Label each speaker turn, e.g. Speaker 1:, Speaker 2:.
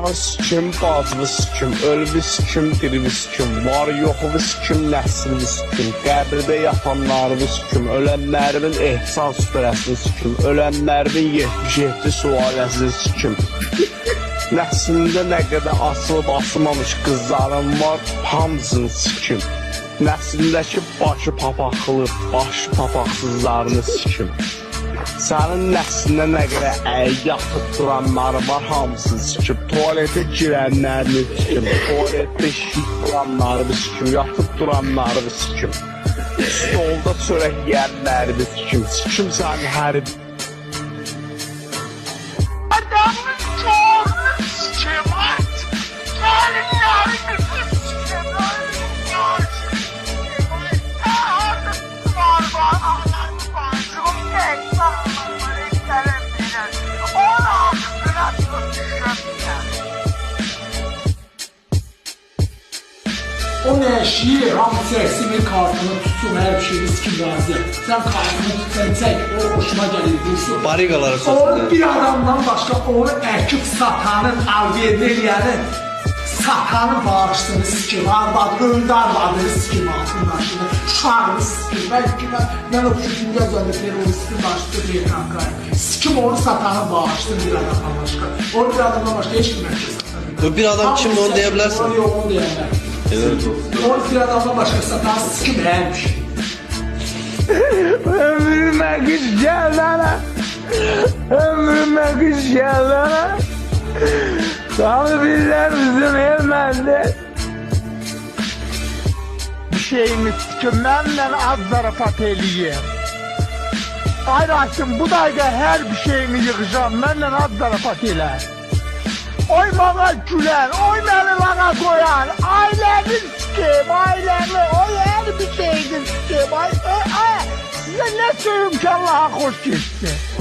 Speaker 1: Anağı sikim, bacını sikim, ölümü sikim, dirimi sikim, var yoxumu sikim, nəslimi sikim, qəbirdə yatanlarımı sikim, ölənlərimin ehsan süpürəsini sikim, ölənlərimin 77 sualəsini sikim. Nəslində nə qədər asılıb asılmamış qızlarım var, hamısını sikim. Nəslindəki başı papaqlı, başı papaqsızlarını sikim. Sənin nəslində nə qədər yatıb duranları var, hamısını sikim. Tualetə girənlərini sikim, tualetdə şişib duranlarını sikim, yatıb duranlarını sikim. Stolda çörək yiyənlərini sikim, sikim sənin hər bir.
Speaker 2: Adamın çoğunu sikim at, gelinlerini sikim,
Speaker 3: O nəşiyi, hamısı əksimin kartını tutsun, hər bir şeyini sikim razı. Sən kartını tutsan çək, o hoşuma gəlir, dursun.
Speaker 4: Bariqaları
Speaker 3: O
Speaker 4: satın.
Speaker 3: bir adamdan başqa onu əkib satanın, alverdə eləyənin, satanın bağışlığını sikim, öldü arvadını sikim, altın başını, uşağını sikim. Bəlkə mən o küçündə yazanda terroristin başlığı deyil qankayım. Sikim onu satanın bağışlığını bir adamdan başqa. O bir adamdan başqa heç kim əkib satanın.
Speaker 4: Bu bir adam kimdir onu deyə bilərsən?
Speaker 3: Onu yox, onu deyə bilərsən. O bir adamdan başqa satan sikim hər bir şey.
Speaker 1: Ömrüme kış geldi ana. Ömrüme kış geldi ana. Tanrı bilir bizim evmendi.
Speaker 2: bir şeyini sikim, benden az zarafat eləyim. Ay Rasim, bu dayda her bir şeyini yığacağım, benden az zarafat elə. Oy bana gülen, oy beni bana koyan, ailemi sikeyim, ailemi, oy her bir şeyini sikeyim, size ne söyleyeyim ki Allah'a hoş geçsin.